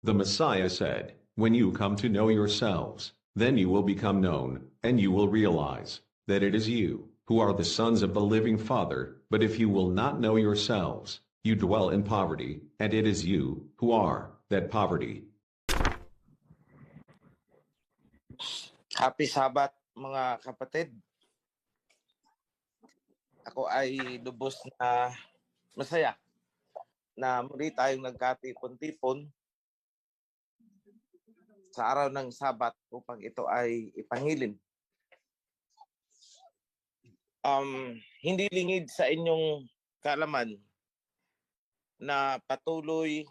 The Messiah said, "When you come to know yourselves, then you will become known, and you will realize that it is you who are the sons of the living Father. But if you will not know yourselves, you dwell in poverty, and it is you who are that poverty." Happy Sabbath mga kapatid. Ako ay lubos na masaya na muli tayong nagkatipon-tipon sa araw ng Sabat upang ito ay ipangilin. Hindi lingid sa inyong kaalaman na patuloy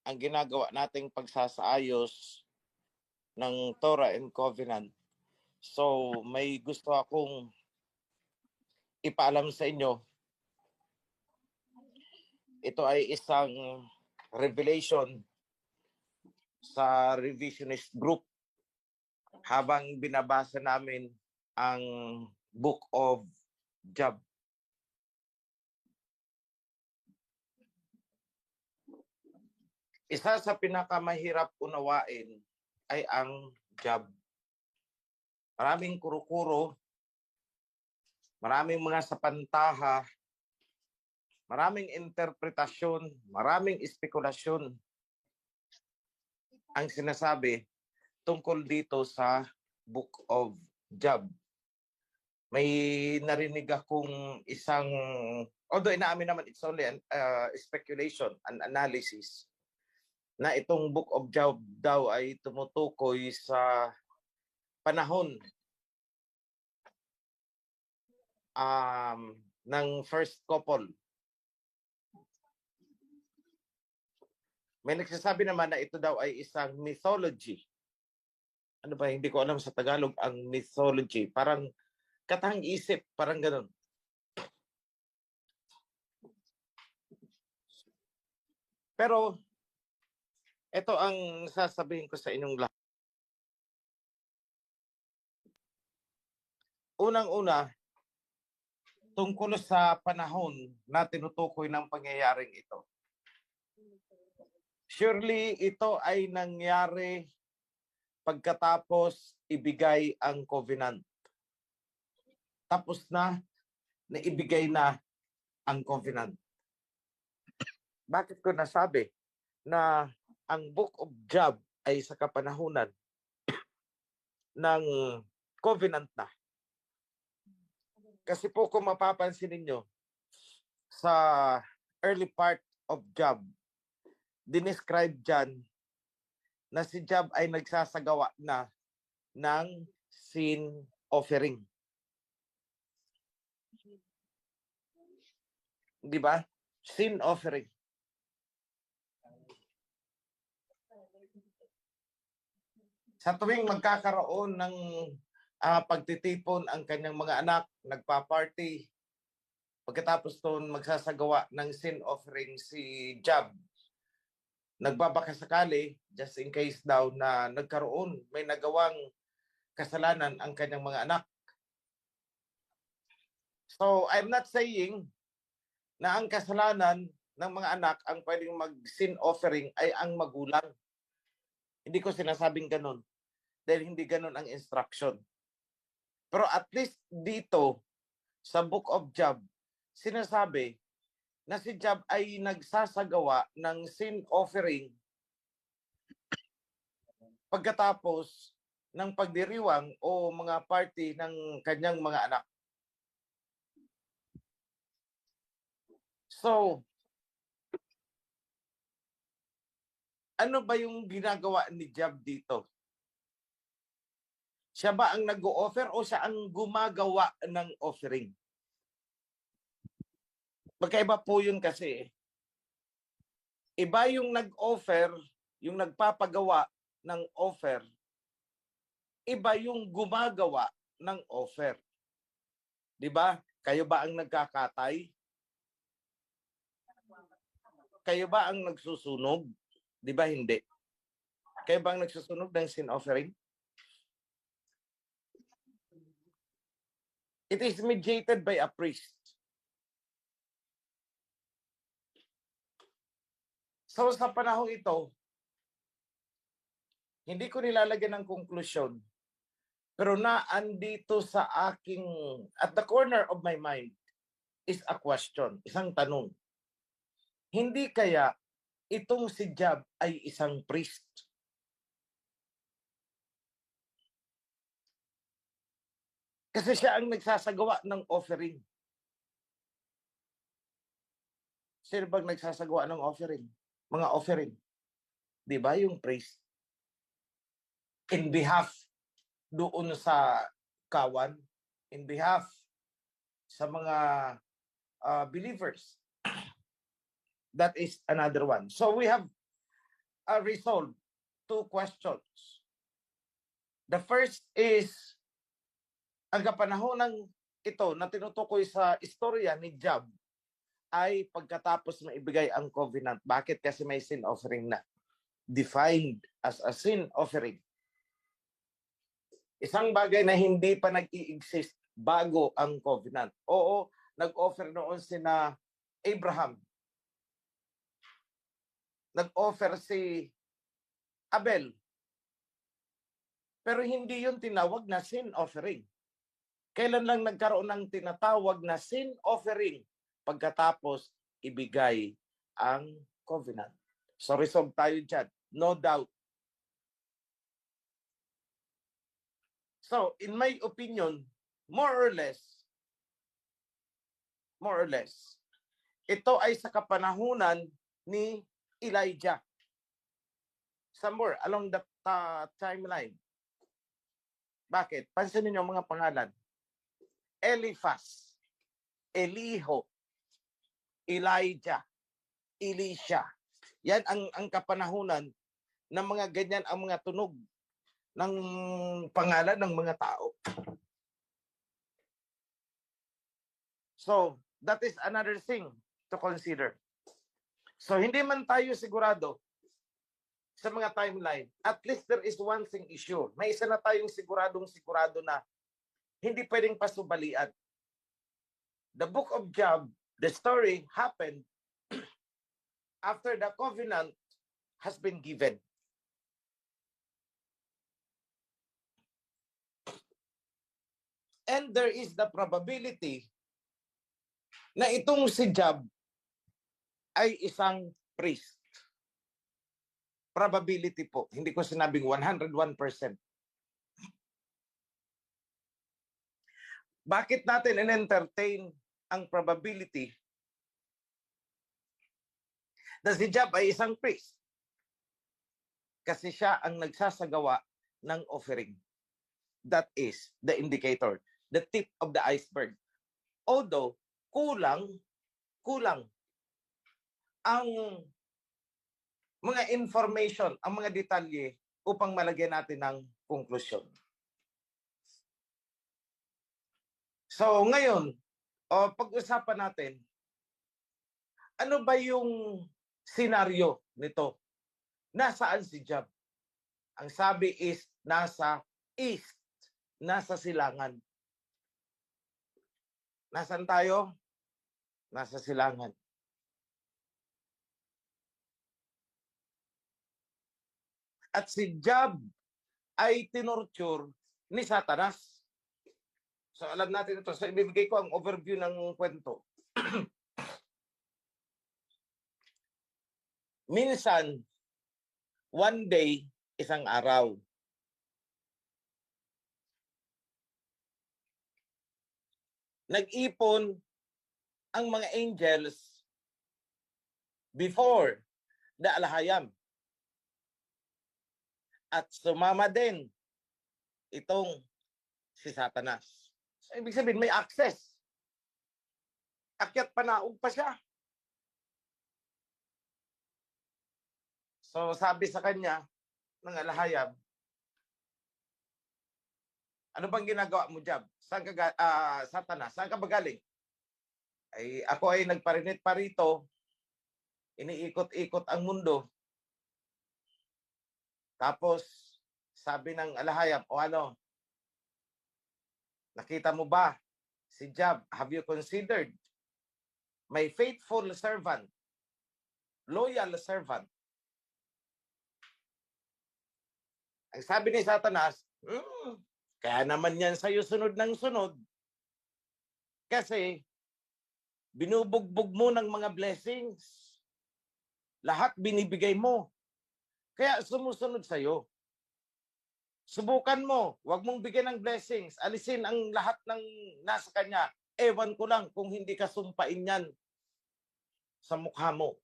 ang ginagawa nating pagsasaayos ng Torah and Covenant. So may gusto akong ipaalam sa inyo. Ito ay isang revelation sa revisionist group habang binabasa namin ang Book of Job. Isa sa pinakamahirap unawain ay ang Job. Maraming kuro-kuro, maraming mga sapantaha, maraming interpretasyon, maraming espekulasyon ang sinasabi tungkol dito sa Book of Job. May narinig akong isang, although inaamin naman it's only an speculation, an analysis, na itong Book of Job daw ay tumutukoy sa panahon ng first couple. May nagsasabi naman na ito daw ay isang mythology. Ano ba, hindi ko alam sa Tagalog ang mythology. Parang katang-isip, parang ganun. Pero ito ang sasabihin ko sa inyong lahat. Unang-una, tungkol sa panahon na tinutukoy ng pangyayaring ito. Surely ito ay nangyari pagkatapos ibigay ang covenant. Tapos na ibigay na ang covenant. Bakit ko nasabi na ang Book of Job ay sa kapanahunan ng covenant na? Kasi po kung mapapansin ninyo sa early part of Job, dinescribe dyan na si Job ay nagsasagawa na ng sin offering. Di ba? Sin offering. Sa tuwing magkakaroon ng pagtitipon ang kanyang mga anak, nagpa-party, pagkatapos doon magsasagawa ng sin offering si Job. Nagbabakasakali, just in case daw na may nagawang kasalanan ang kanyang mga anak. So, I'm not saying na ang kasalanan ng mga anak ang pwedeng mag-sin offering ay ang magulang. Hindi ko sinasabing ganun. Dahil hindi ganun ang instruction. Pero at least dito, sa Book of Job, sinasabi na si Job ay nagsasagawa ng sin offering pagkatapos ng pagdiriwang o mga party ng kanyang mga anak. So, ano ba yung ginagawa ni Job dito? Siya ba ang nag-o-offer o siya ang gumagawa ng offering? Magkaiba po yun kasi. Iba yung nag-offer, yung nagpapagawa ng offer. Iba yung gumagawa ng offer. Di ba? Kayo ba ang nagkakatay? Kayo ba ang nagsusunog? Di ba hindi? Kayo ba ang nagsusunog ng sin offering? It is mediated by a priest. So sa panahon ito, Hindi ko nilalagyan ng konklusyon. Pero naandito sa aking, at the corner of my mind, is a question, isang tanong. Hindi kaya itong si Job ay isang priest? Kasi siya ang nagsasagawa ng offering. Sino bang nagsasagawa ng offering? Mga offering. Di ba yung priest? In behalf doon sa kawan, in behalf sa mga believers. That is another one. So we have resolved two questions. The first is, ang kapanahonan ito na tinutukoy sa istorya ni Job ay pagkatapos maibigay ang covenant. Bakit? Kasi may sin offering na. Defined as a sin offering. Isang bagay na hindi pa nag-i-exist bago ang covenant. Oo, nag-offer noon sina Abraham. Nag-offer si Abel. Pero hindi yun tinawag na sin offering. Kailan lang nagkaroon ng tinatawag na sin offering? Pagkatapos ibigay ang covenant. So resolve tayo dyan. No doubt. So, in my opinion, more or less, ito ay sa kapanahunan ni Elijah. Somewhere along the timeline. Bakit? Pansinin niyo mga pangalan. Eliphaz, Eliho, Elijah, Elisha. Yan ang kapanahunan ng mga ganyan ang mga tunog ng pangalan ng mga tao. So, that is another thing to consider. So, hindi man tayo sigurado sa mga timeline. At least there is one thing issue. May isa na tayong sigurado na hindi pwedeng pasubalian. The book of Job, the story happened after the covenant has been given. And there is the probability na itong si Job ay isang priest. Probability po. Hindi ko sinabing 101%. Bakit natin in-entertain ang probability na si Job ay isang priest? Kasi siya ang nagsasagawa ng offering. That is the indicator, the tip of the iceberg. Although, kulang ang mga information, ang mga detalye upang malagyan natin ng konklusyon. So ngayon, pag-usapan natin, ano ba yung senaryo nito? Nasaan si Job? Ang sabi is nasa east, nasa silangan. Nasaan tayo? Nasa silangan. At si Job ay tinorture ni Satanas. So alam natin ito. So ibibigay ko ang overview ng kwento. Minsan, one day, isang araw. Nag-ipon ang mga angels before the Alahayam. At sumama din itong si Satanas. So, ibig sabihin, may access. Akyat panaog pa siya. So, sabi sa kanya ng Alahayam, ano bang ginagawa mo, Job? Satanas, saan ka ba galing? Ay, ako ay nagparinit pa rito. Iniikot-ikot ang mundo. Tapos, sabi ng Alahayam, o ano, nakita mo ba si Job? Have you considered my faithful servant, loyal servant? Ang sabi ni Satanas, kaya naman yan sa'yo sunod ng sunod. Kasi, binubugbog mo ng mga blessings. Lahat binibigay mo. Kaya sumusunod sa'yo. Subukan mo, huwag mong bigyan ng blessings. Alisin ang lahat ng nasa kanya. Ewan ko lang kung hindi ka sumpain yan sa mukha mo.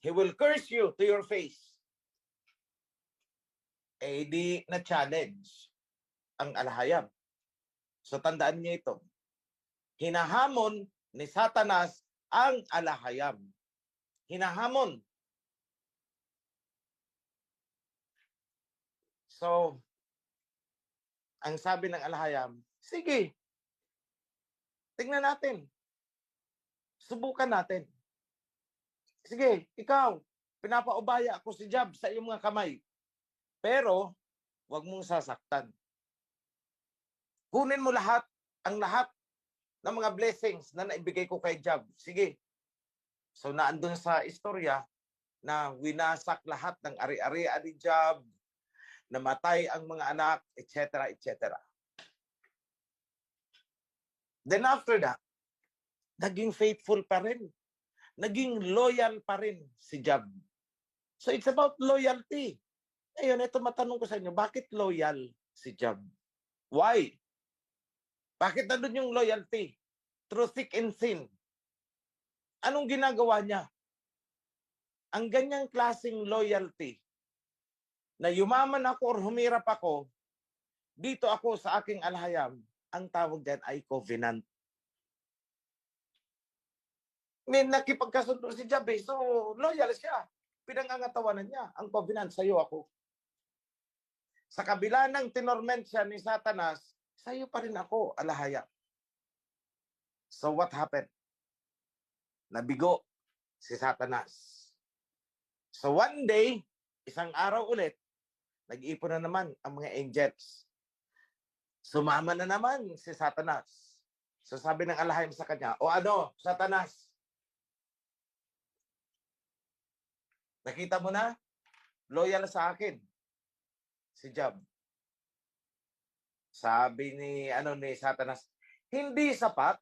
He will curse you to your face. Eh di na-challenge ang alahayam. So tandaan niyo ito. Hinahamon ni Satanas ang alahayam. Hinahamon. So, ang sabi ng alahayam, sige, tingnan natin. Subukan natin. Sige, ikaw, pinapaubaya ako si Job sa iyong mga kamay. Pero, huwag mong sasaktan. Kunin mo ang lahat ng mga blessings na naibigay ko kay Job. Sige. So, naandun sa istorya na winasak lahat ng ari-arian ni Job, namatay ang mga anak, etc., etc. Then after that, naging faithful pa rin. Naging loyal pa rin si Job. So it's about loyalty. Ngayon, ito matanong ko sa inyo, bakit loyal si Job? Why? Bakit nandun yung loyalty? Through thick and thin. Anong ginagawa niya? Ang ganyang klaseng loyalty, na yumaman ako or humirap ako, dito ako sa aking alahayam, ang tawag dyan ay covenant. Nakipagkasundo si Job, so loyal siya. Pinangangatawanan niya, ang covenant, sa'yo ako. Sa kabila ng tinorment siya ni Satanas, sa'yo pa rin ako, alahayam. So what happened? Nabigo si Satanas. So one day, isang araw ulit, nag-iipon na naman ang mga angels. Sumama na naman si Satanas. So sabi ng alahayam sa kanya, o ano, Satanas, nakita mo na? Loyal sa akin si Job. Sabi ni Satanas, hindi sapat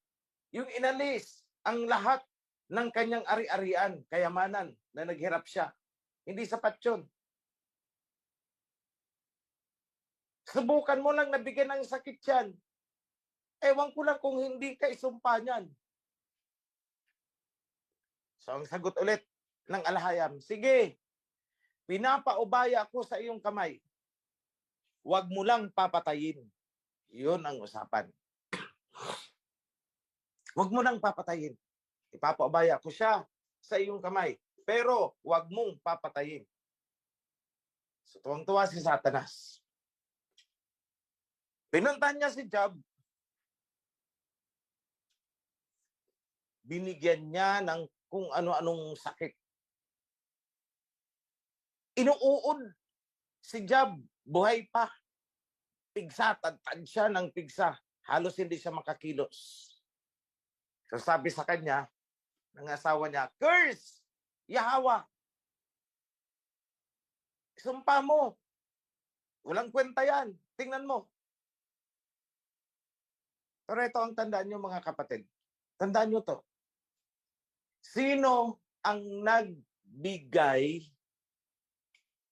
yung inalis ang lahat ng kanyang ari-arian, kayamanan na naghirap siya. Hindi sapat yun. Subukan mo lang nabigyan ng sakit yan. Ewan ko lang kung hindi ka isumpa niyan. So ang sagot ulit ng alahayam, sige, pinapaubaya ako sa iyong kamay. Huwag mo lang papatayin. Yun ang usapan. Huwag mo lang papatayin. Ipapaubaya ko siya sa iyong kamay. Pero huwag mong papatayin. So tuwang-tuwa si Satanas. Pinuntahan niya si Job. Binigyan niya ng kung ano-anong sakit. Inuuod si Job, buhay pa. Pigsa, tad siya ng pigsa. Halos hindi siya makakilos. So sabi sa kanya, ng asawa niya, curse! Yahawa! Sumpa mo. Walang kwenta yan. Tingnan mo. Pero ito ang tandaan nyo mga kapatid. Tandaan nyo to. Sino ang nagbigay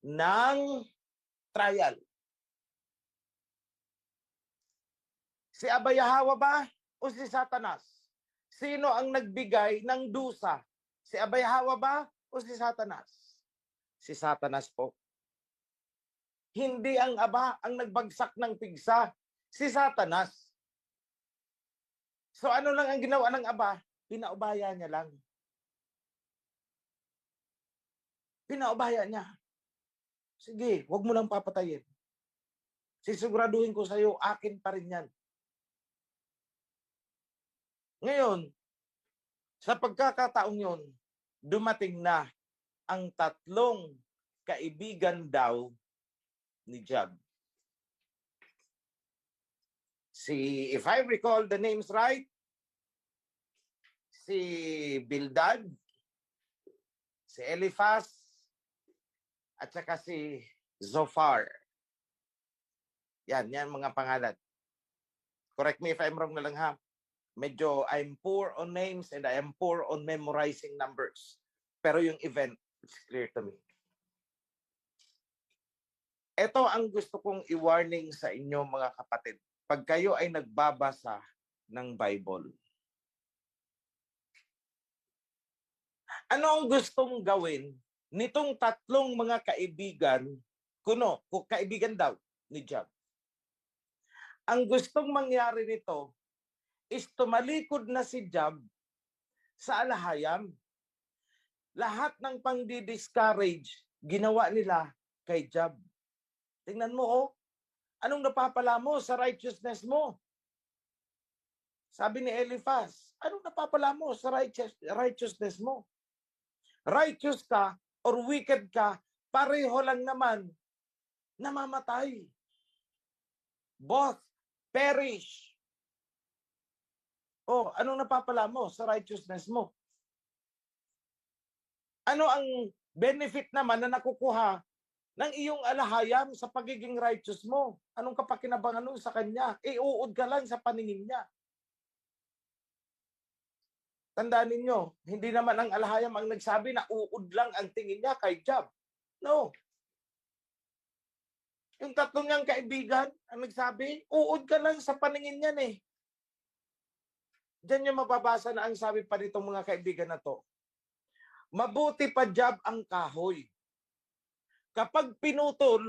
ng trial? Si Abayahawa ba o si Satanas? Sino ang nagbigay ng dusa? Si Abayahawa ba o si Satanas? Si Satanas po. Hindi ang Aba ang nagbagsak ng pigsa. Si Satanas. So ano lang ang ginawa ng Aba? Pinaubaya niya lang. Pinaubaya niya. Sige, wag mo lang papatayin. Sisiguraduhin ko sa'yo, akin pa rin yan. Ngayon, sa pagkakataong yun, dumating na ang tatlong kaibigan daw ni Job. If I recall the names right, si Bildad, si Eliphaz, at saka si Zophar. Yan mga pangalan. Correct me if I'm wrong na lang ha. Medyo I'm poor on names and I am poor on memorizing numbers. Pero yung event, it's clear to me. Ito ang gusto kong i-warning sa inyo mga kapatid. Pag kayo ay nagbabasa ng Bible, ano ang gustong gawin nitong tatlong mga kaibigan, kaibigan daw ni Job? Ang gustong mangyari nito is tumalikod na si Job sa alahayam. Lahat ng pang-discourage, ginawa nila kay Job. Tingnan mo, oh, anong napapala mo sa righteousness mo? Sabi ni Eliphaz, anong napapala mo sa righteousness mo? Righteous ka or wicked ka, pareho lang naman namamatay. Both perish. Oh, anong napapala mo sa righteousness mo? Ano ang benefit naman na nakukuha ng iyong alahayam sa pagiging righteous mo? Anong kapakinabangan nun sa kanya? Uud ka lang sa paningin niya. Tandaan ninyo, hindi naman ang alahayam ang nagsabi na uud lang ang tingin niya kay Job. No. Yung tatlong niyang kaibigan ang nagsabi, uud ka lang sa paningin niyan eh. Diyan niyo mababasa na ang sabi pa nitong mga kaibigan na to. Mabuti pa Job ang kahoy. Kapag pinutol,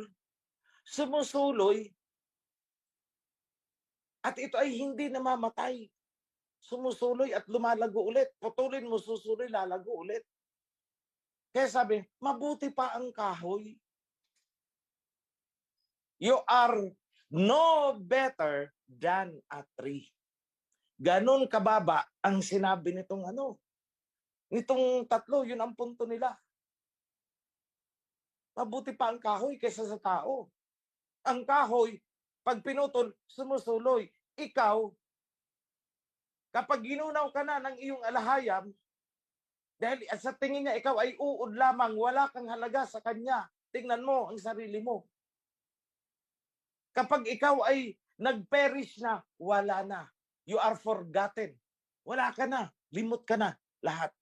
sumusuloy, at ito ay hindi namamatay. Sumusuloy at lumalago ulit. Putulin mo, susuloy, lalago ulit. Kaya sabi, mabuti pa ang kahoy. You are no better than a tree. Ganon kababa ang sinabi nitong nitong tatlo, yun ang punto nila. Mabuti pa ang kahoy kaysa sa tao. Ang kahoy, pag pinutol, sumusuloy. Ikaw, kapag ginunaw ka na ng iyong alahayam, dahil sa tingin niya ikaw ay uod lamang, wala kang halaga sa kanya. Tingnan mo ang sarili mo. Kapag ikaw ay nag-perish na, wala na. You are forgotten. Wala ka na. Limot ka na. Lahat.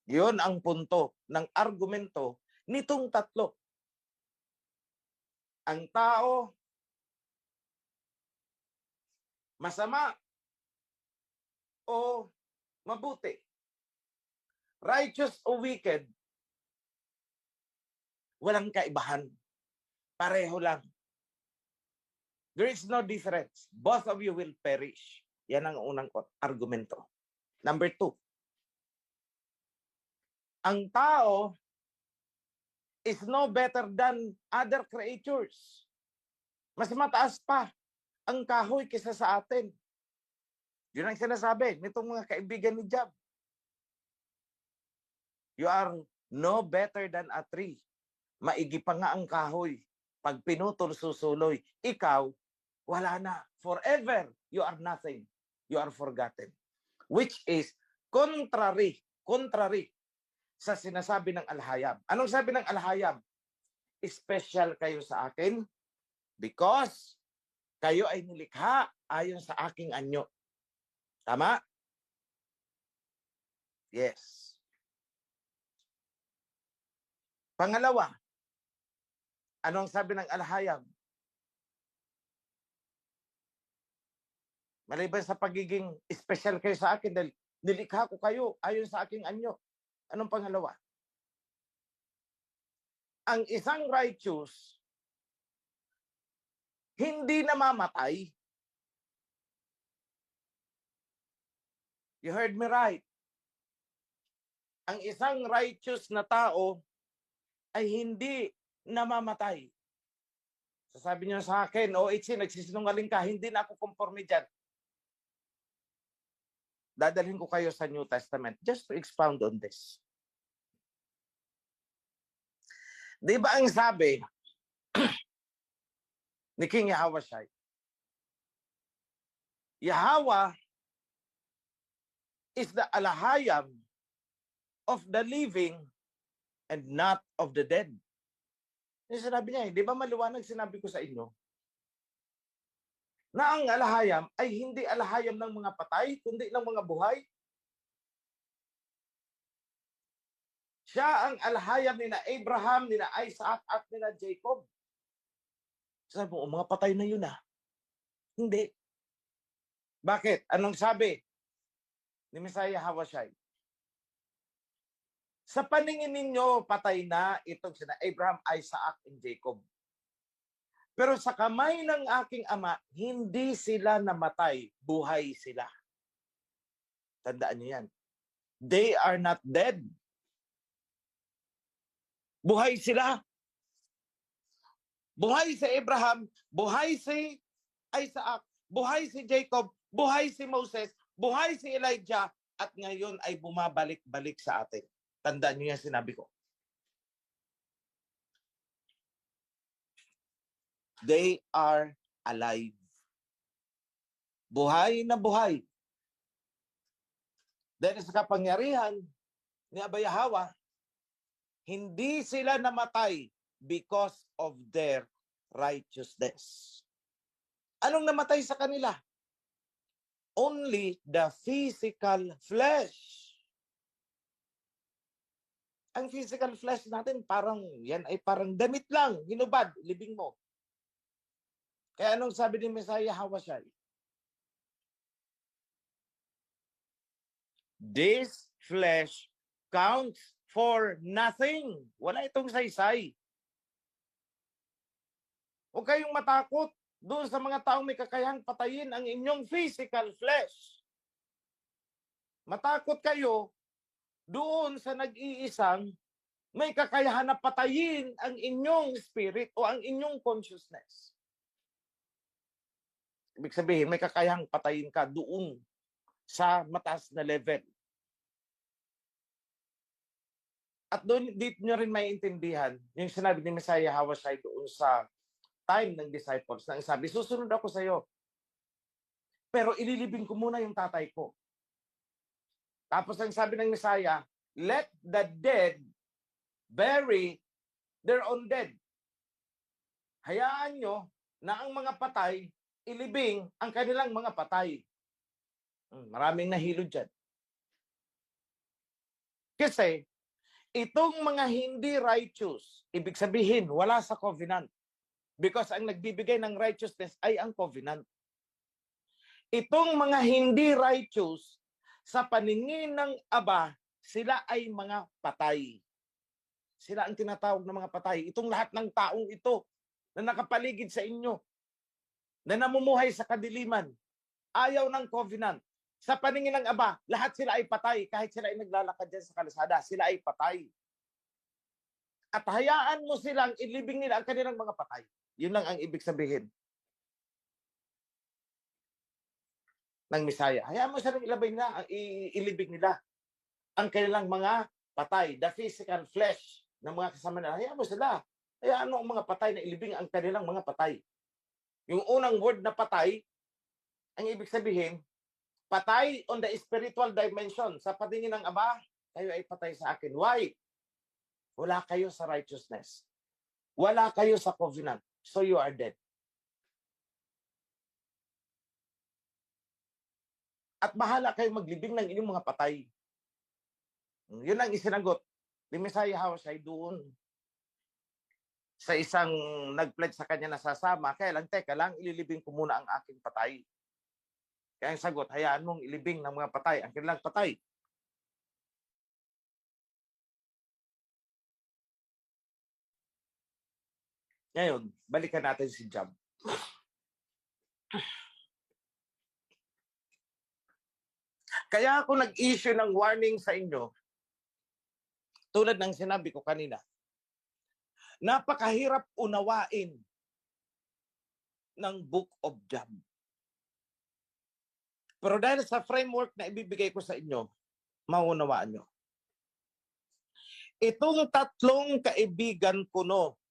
Yun ang punto ng argumento nitong tatlo. Ang tao, masama o mabuti. Righteous o wicked, walang kaibahan. Pareho lang. There is no difference. Both of you will perish. Yan ang unang argumento. Number 2. Ang tao is no better than other creatures. Mas mataas pa ang kahoy kaysa sa atin. Yun ang sinasabi nitong mga kaibigan ni Job. You are no better than a tree. Maigi pa nga ang kahoy. Pag pinutol, susuloy. Ikaw, wala na. Forever, you are nothing. You are forgotten. Which is contrary sa sinasabi ng alhayam. Anong sabi ng alhayam? Special kayo sa akin because kayo ay nilikha ayon sa aking anyo. Tama? Yes. Pangalawa, anong sabi ng alhayam? Maliban sa pagiging special kayo sa akin dahil nilikha ko kayo ayon sa aking anyo. Anong pangalawa? Ang isang righteous hindi namamatay. You heard me right. Ang isang righteous na tao ay hindi namamatay. Sasabi niyo sa akin, Itzi, nagsisinungaling ka, hindi na ako conforme dyan. Dadalhin ko kayo sa New Testament just to expound on this. Di ba ang sabi ni King Yahawashi? Yahweh is the alahayam of the living and not of the dead. Yung sinabi niya, di ba maliwanag sinabi ko sa inyo? Na ang alahayam ay hindi alahayam ng mga patay, kundi ng mga buhay. Siya ang alahayam ni na Abraham, ni na Isaac, at ni na Jacob. Sabi mo, mga patay na yun ah. Hindi. Bakit? Anong sabi ni Messiah Hawashai? Sa paningin ninyo, patay na itong sina Abraham, Isaac, and Jacob. Pero sa kamay ng aking ama, hindi sila namatay, buhay sila. Tandaan niyo yan. They are not dead. Buhay sila. Buhay si Abraham, buhay si Isaac, buhay si Jacob, buhay si Moses, buhay si Elijah, at ngayon ay bumabalik-balik sa atin. Tandaan niyo yan sinabi ko. They are alive. Buhay na buhay. Dahil sa kapangyarihan ni Abba Yahweh, hindi sila namatay because of their righteousness. Anong namatay sa kanila? Only the physical flesh. Ang physical flesh natin, yan ay parang damit lang, hinubad, libing mo. Kaya anong sabi ni Messiah Hawashai? This flesh counts for nothing. Wala itong saysay. Huwag kayong matakot doon sa mga taong may kakayahang patayin ang inyong physical flesh. Matakot kayo doon sa nag-iisang may kakayahan na patayin ang inyong spirit o ang inyong consciousness. Ibig sabihin, may kakayahang patayin ka doon sa mataas na level. At doon, dito nyo rin may intindihan yung sinabi ni Messiah Hawashai doon sa time ng disciples na sabi, susunod ako sa iyo. Pero ililibing ko muna yung tatay ko. Tapos ang sabi ng Messiah, let the dead bury their own dead. Hayaan nyo na ang mga patay, ilibing ang kanilang mga patay. Maraming nahilo dyan. Kasi, itong mga hindi righteous, ibig sabihin, wala sa covenant. Because ang nagbibigay ng righteousness ay ang covenant. Itong mga hindi righteous, sa paningin ng Aba, sila ay mga patay. Sila ang tinatawag na mga patay. Itong lahat ng taong ito na nakapaligid sa inyo, na namumuhay sa kadiliman, ayaw ng covenant. Sa paningin ng Aba, lahat sila ay patay. Kahit sila ay naglalakad dyan sa kalsada, sila ay patay. At hayaan mo silang ilibing nila ang kanilang mga patay. Yun lang ang ibig sabihin ng Messiah. Hayaan mo silang ilibing nila ang kanilang mga patay, the physical flesh ng mga kasama nila. Hayaan mo sila. Hayaan mo ang mga patay na ilibing ang kanilang mga patay. Yung unang word na patay, ang ibig sabihin, patay on the spiritual dimension. Sa patingin ng Aba, kayo ay patay sa akin. Why? Wala kayo sa righteousness. Wala kayo sa covenant. So you are dead. At bahala kayo maglibing ng inyong mga patay. Yun ang isinagot ni Messiah Hawashai doon sa isang nag-pledge sa kanya na sasama. Kaya lang, teka lang, ililibing ko muna ang aking patay. Kaya ang sagot, hayaan mong ilibing ng mga patay, ang kanilang patay. Ngayon, balikan natin si Job. Kaya ako nag-issue ng warning sa inyo, tulad ng sinabi ko kanina, napakahirap unawain ng Book of Job. Pero dahil sa framework na ibibigay ko sa inyo, maunawaan nyo. Itong tatlong kaibigan ko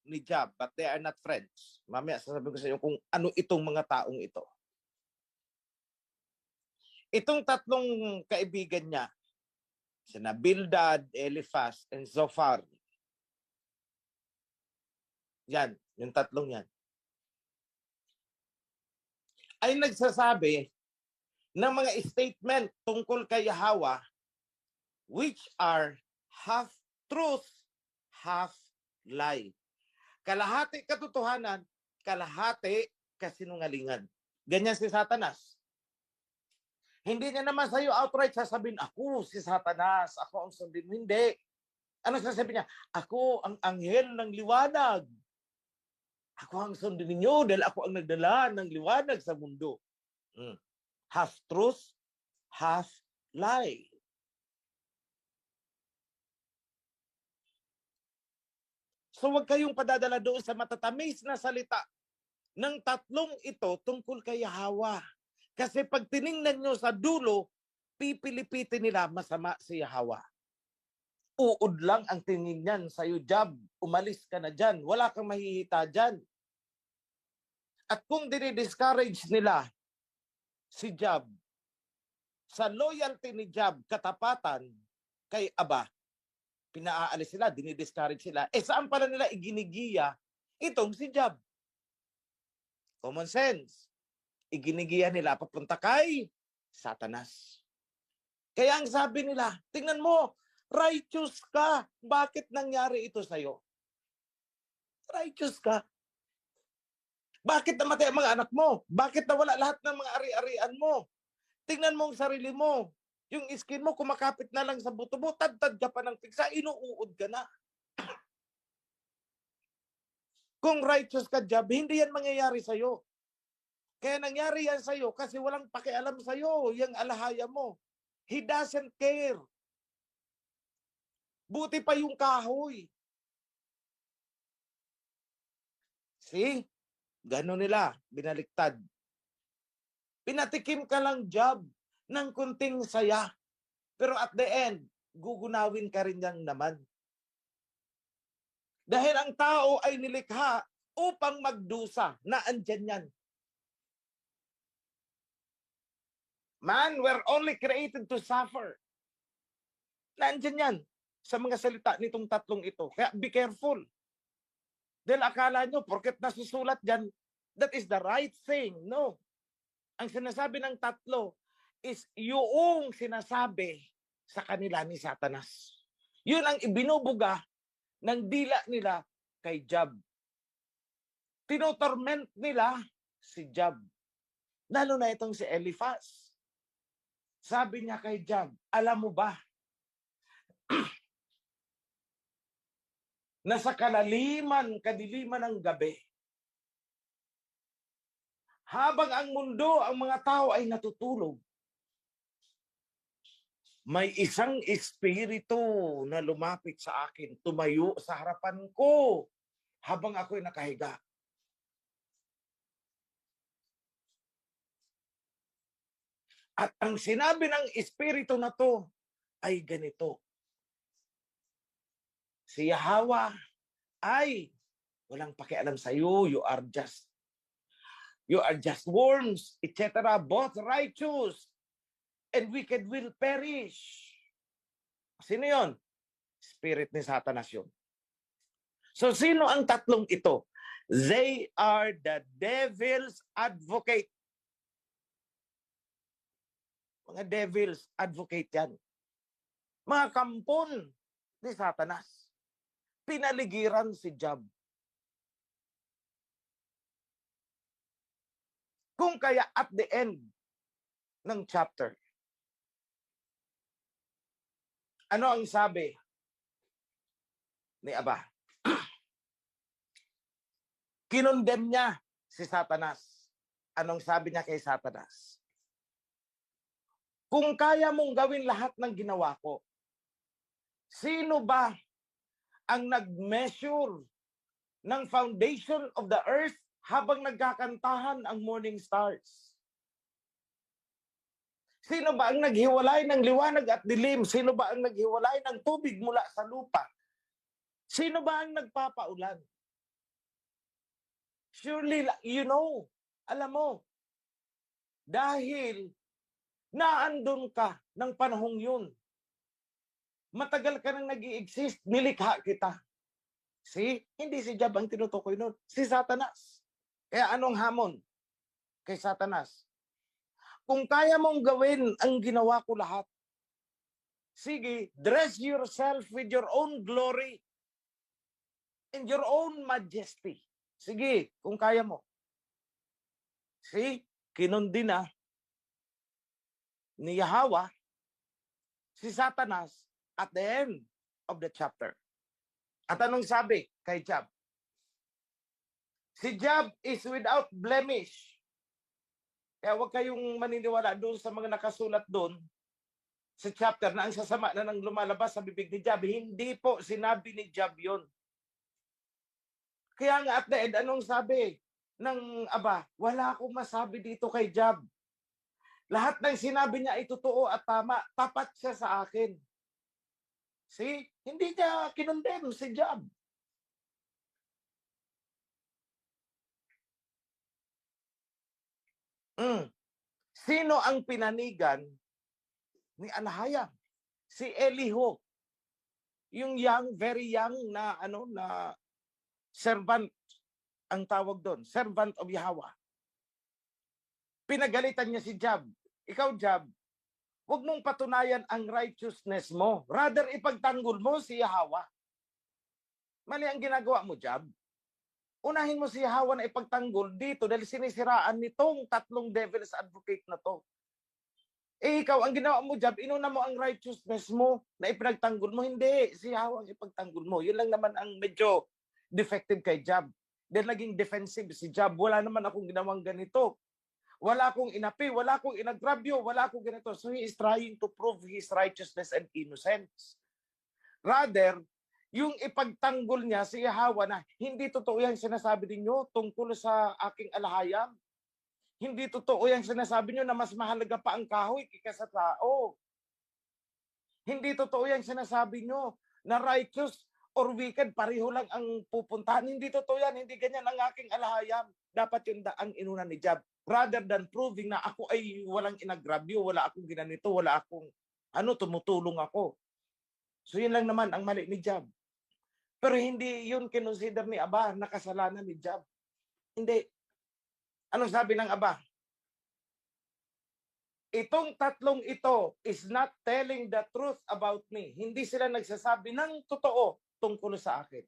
ni Job, but they are not friends. Mamaya sasabihin ko sa inyo kung ano itong mga taong ito. Itong tatlong kaibigan niya, sina Bildad, Eliphaz, and Zophar. Yan, yung tatlong yan, ay nagsasabi ng mga statement tungkol kay Yahweh which are half truth, half lie. Kalahati katotohanan, kalahati kasinungalingan. Ganyan si Satanas. Hindi niya naman sa'yo outright sasabihin, ako si Satanas, ako ang sundin mo. Hindi. Ano sasabihin niya? Ako ang anghel ng liwanag. Ako ang sundin ninyo dahil ako ang nagdala ng liwanag sa mundo. Half truth, half lie. So huwag kayong padadala doon sa matatamis na salita ng tatlong ito tungkol kay Yahweh. Kasi pag tiningnan nyo sa dulo, pipilipitin nila masama si Yahweh. Uod lang ang tingin niyan sa'yo, Job. Umalis ka na dyan. Wala kang mahihita dyan. At kung dinidiscourage nila si Job, sa loyalty ni Job, katapatan kay Aba, pinaalis sila, dinidiscourage sila. Saan pala nila iginigiya itong si Job? Common sense. Iginigiya nila papunta kay Satanas. Kaya ang sabi nila, tingnan mo, righteous ka. Bakit nangyari ito sa'yo? Righteous ka. Bakit namatay ang mga anak mo? Bakit nawala lahat ng mga ari-arian mo? Tingnan mo ang sarili mo. Yung skin mo, kumakapit na lang sa buto mo, tad-tad ka pa ng piksa, inuuod ka na. Kung righteous ka, Job, hindi yan mangyayari sa'yo. Kaya nangyari yan sa'yo kasi walang pakialam sa'yo, yung alahaya mo. He doesn't care. Buti pa yung kahoy. See? Gano'n nila, binaliktad. Pinatikim ka lang, Job, ng kunting saya. Pero at the end, gugunawin ka rin niyang naman. Dahil ang tao ay nilikha upang magdusa, na andyan yan. Man, we're only created to suffer. Nandyan yan sa mga salita nitong tatlong ito. Kaya be careful. Dahil akala nyo, porket nasusulat dyan, that is the right thing. No. Ang sinasabi ng tatlo is yung sinasabi sa kanila ni Satanas. Yun ang ibinubuga ng dila nila kay Job. Tinotorment nila si Job. Lalo na itong si Eliphaz. Sabi niya kay Job, alam mo ba, na sa kadiliman ng gabi, habang ang mundo, ang mga tao ay natutulog, may isang espiritu na lumapit sa akin, tumayo sa harapan ko habang ako'y nakahiga. At ang sinabi ng espiritu na to ay ganito. Si Yahweh ay walang pakialam sa iyo. You are just worms, etc. Both righteous and wicked will perish. Sino yon? Spirit ni Satanas yun. So sino ang tatlong ito? They are the devil's advocate. Mga devil's advocate yan. Mga kampon ni Satanas. Pinaligiran si Job. Kung kaya at the end ng chapter, ano ang sabi ni Aba? Kinondem niya si Satanas. Anong sabi niya kay Satanas? Kung kaya mong gawin lahat ng ginawa ko, sino ba ang nag-measure ng foundation of the earth habang nagkakantahan ang morning stars? Sino ba ang naghiwalay ng liwanag at dilim? Sino ba ang naghiwalay ng tubig mula sa lupa? Sino ba ang nagpapaulan? Surely, you know, alam mo, dahil naandun ka ng panahong yun. Matagal ka nang nag-i-exist, nilikha kita. See? Hindi si Job ang tinutukoy nun. Si Satanas. Kaya anong hamon kay Satanas? Kung kaya mong gawin ang ginawa ko lahat, sige, dress yourself with your own glory and your own majesty. Sige, kung kaya mo. See? Kinundi na ni Yahweh si Satanas at the end of the chapter. At anong sabi kay Job? Si Job is without blemish. Kaya huwag kayong maniniwala doon sa mga nakasulat doon sa chapter na ang sasama na nang lumalabas sa bibig ni Job. Hindi po sinabi ni Job yon. Kaya nga at the end, anong sabi ng Aba? Wala akong masabi dito kay Job. Lahat ng sinabi niya ay totoo at tama. Tapat siya sa akin. See? Hindi niya kinondem si Job. Sino ang pinanigan ni Alahayam? Si Elihu. Yung young, very young na servant ang tawag doon, servant of Yahweh. Pinagalitan niya si Job. Ikaw, Job, huwag mong patunayan ang righteousness mo. Rather, ipagtanggol mo si Yahweh. Mali ang ginagawa mo, Job. Unahin mo si Yahweh na ipagtanggol dito dahil sinisiraan nitong tatlong devil's advocate na to. Ikaw, ang ginawa mo, Job, inuna mo ang righteousness mo na ipinagtanggol mo. Hindi, si Yahweh ang ipagtanggol mo. Yun lang naman ang medyo defective kay Job. Dahil naging defensive si Job. Wala naman akong ginawang ganito. Wala akong inapi, wala akong inagrabyo, wala akong ganito. So he is trying to prove his righteousness and innocence. Rather, yung ipagtanggol niya si Yahweh na hindi totoo yan sinasabi ninyo tungkol sa aking alahayam. Hindi totoo yan sinasabi nyo na mas mahalaga pa ang kahoy kaysa sa tao. Hindi totoo yan sinasabi nyo na righteous or wicked, pareho lang ang pupuntahan. Hindi totoo yan. Hindi ganyan ang aking alahayam. Dapat yun ang inuna ni Job. Rather than proving na ako ay walang inagrabyo, wala akong ginanito, wala akong tumutulong ako. So yun lang naman ang mali ni Job. Pero hindi yun kinonsider ni Aba na kasalanan ni Job. Hindi. Anong sabi ng Aba? Itong tatlong ito is not telling the truth about me. Hindi sila nagsasabi ng totoo tungkol sa akin.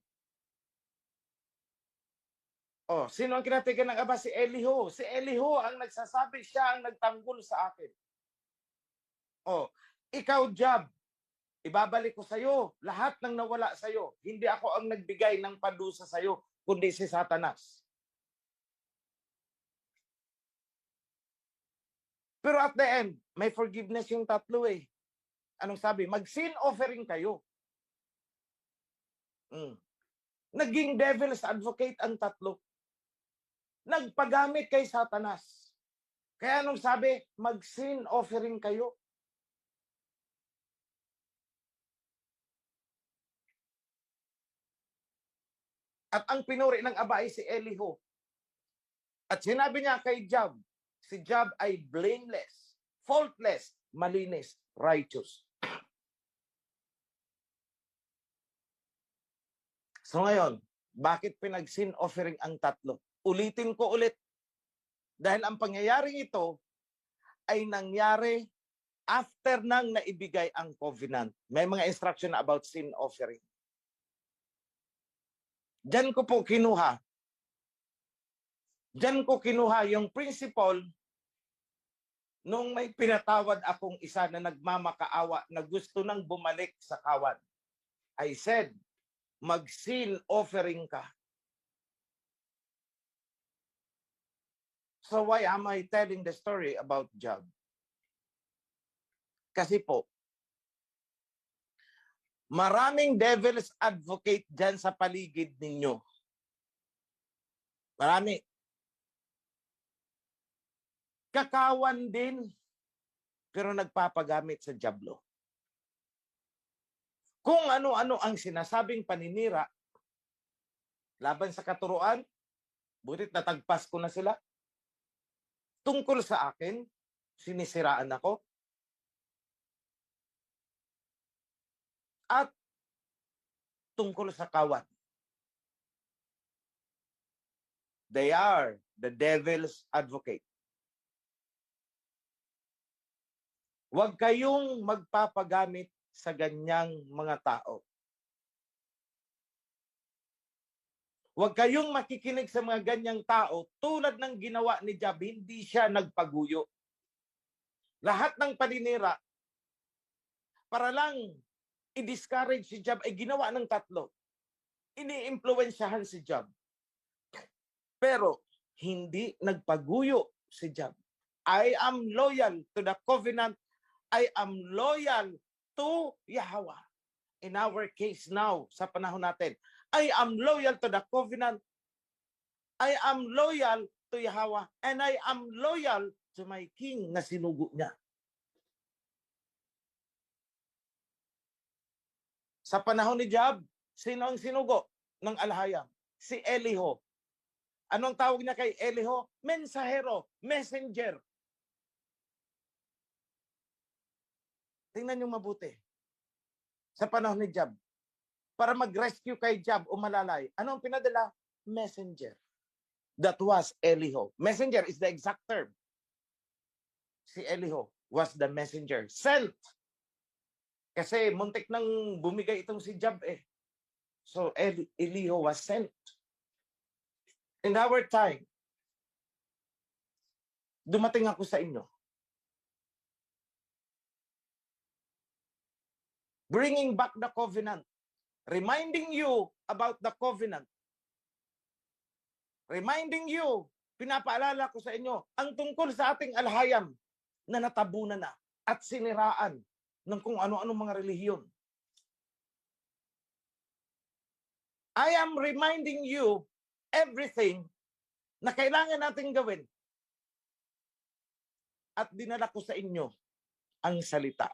Oh, sino ang kinatigan ng Aba? Si Elihu. Si Elihu ang nagsasabi, siya ang nagtanggol sa akin. Oh, ikaw, Job, ibabalik ko sa iyo lahat ng nawala sa iyo. Hindi ako ang nagbigay ng padusa sa iyo, kundi si Satanas. Pero at the end, may forgiveness yung tatlo eh. Anong sabi? Mag-sin offering kayo. Naging devil's advocate ang tatlo. Nagpagamit kay Satanas. Kaya anong sabi? Mag-sin offering kayo. At ang pinuri ng Aba ay si Elihu. At sinabi niya kay Job, si Job ay blameless, faultless, malinis, righteous. So ngayon, bakit pinag-sin offering ang tatlo? Ulitin ko ulit. Dahil ang pangyayaring ito ay nangyari after nang naibigay ang covenant. May mga instruction about sin offering. Diyan ko po kinuha. Diyan ko kinuha yung principle nung may pinatawad akong isa na nagmamakaawa na gusto nang bumalik sa kawan. I said, mag-sin offering ka. So why am I telling the story about Job? Kasi po, maraming devil's advocate dyan sa paligid ninyo. Marami. Kakawan din, pero nagpapagamit sa dyablo. Kung ano-ano ang sinasabing paninira laban sa katuruan, butit natagpas ko na sila. Tungkol sa akin, sinisiraan ako. At tungkol sa kawan. They are the devil's advocate. Huwag kayong magpapagamit sa ganyang mga tao. Huwag kayong makikinig sa mga ganyang tao tulad ng ginawa ni Job, hindi siya nagpaguyo. Lahat ng paninira para lang i-discourage si Job ay ginawa ng tatlo. Ini-impluwensyahan si Job. Pero hindi nagpaguyo si Job. I am loyal to the covenant. I am loyal to Yahweh. In our case now, sa panahon natin, I am loyal to the covenant. I am loyal to Yahweh. And I am loyal to my king na sinugo niya. Sa panahon ni Job, sino ang sinugo ng alhayam? Si Eliho. Anong tawag niya kay Eliho? Mensahero, messenger. Tingnan niyo mabuti. Sa panahon ni Job, para mag-rescue kay Job o malalay, anong pinadala? Messenger. That was Eliho. Messenger is the exact term. Si Eliho was the messenger. Sent. Kasi muntik nang bumigay itong si Job eh. So Eliho was sent. In our time, dumating ako sa inyo. Bringing back the covenant. Reminding you about the covenant. Reminding you, pinapaalala ko sa inyo, ang tungkol sa ating alhayam na natabunan na at siniraan ng kung ano-ano mga relihiyon. I am reminding you everything na kailangan nating gawin. At dinala ko sa inyo ang salita.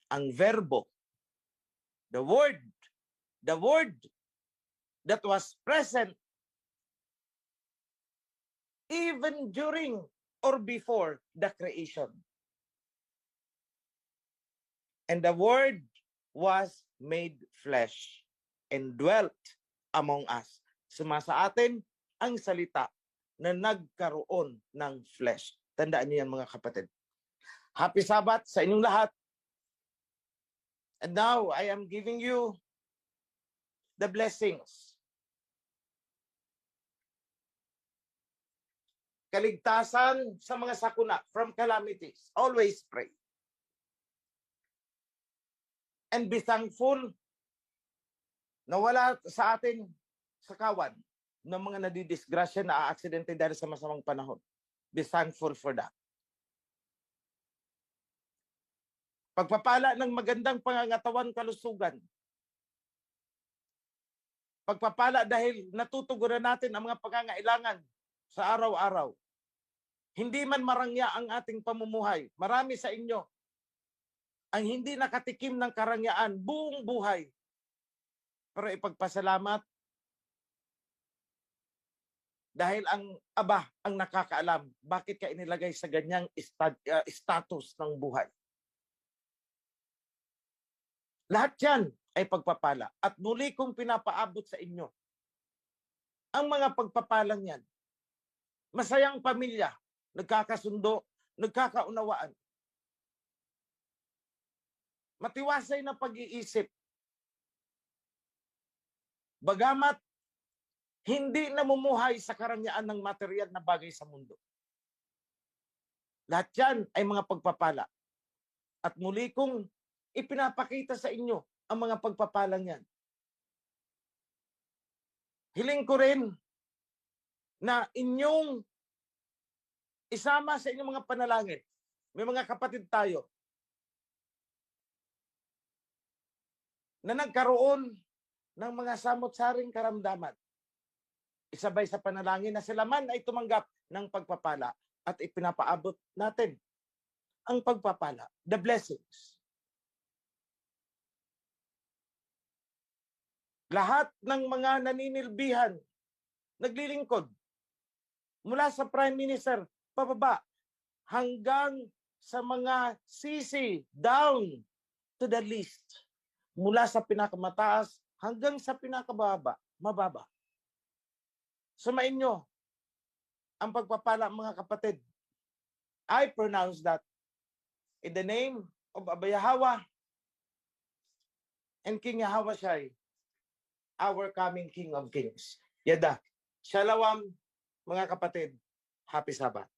Ang verbo. The word that was present even during or before the creation. And the word was made flesh and dwelt among us. Sumasa atin ang salita na nagkaroon ng flesh. Tandaan niyo yan mga kapatid. Happy Sabbath sa inyong lahat. And now I am giving you the blessings. Kaligtasan sa mga sakuna from calamities. Always pray. And be thankful na wala sa atin sa kawan ng mga nadidisgrasya na aaksidente dahil sa masamang panahon. Be thankful for that. Pagpapala ng magandang pangangatawan, kalusugan. Pagpapala dahil natutugunan natin ang mga pangangailangan sa araw-araw. Hindi man marangya ang ating pamumuhay. Marami sa inyo ang hindi nakatikim ng karangyaan buong buhay. Pero ipagpasalamat dahil ang Aba ang nakakaalam bakit ka inilagay sa ganyang status ng buhay. Lahat yan ay pagpapala. At muli kong pinapaabot sa inyo ang mga pagpapalang yan. Masayang pamilya, nagkakasundo, nagkakaunawaan. Matiwasay na pag-iisip. Bagamat hindi namumuhay sa karangyaan ng material na bagay sa mundo. Lahat yan ay mga pagpapala. At muli kong ipinapakita sa inyo ang mga pagpapalang yan. Hiling ko rin na inyong isama sa inyong mga panalangin. May mga kapatid tayo na nagkaroon ng mga samot-saring karamdaman. Isabay sa panalangin na sila man ay tumanggap ng pagpapala at ipinapaabot natin ang pagpapala, the blessings. Lahat ng mga naninilbihan, naglilingkod, mula sa Prime Minister, pababa, hanggang sa mga sisi, down to the least. Mula sa pinakamataas hanggang sa pinakababa, mababa. Sumain nyo ang pagpapala, mga kapatid. I pronounce that in the name of Abba Yahweh and King Yahweh Shai, our coming King of Kings. Yada. Shalom, mga kapatid. Happy Sabbath.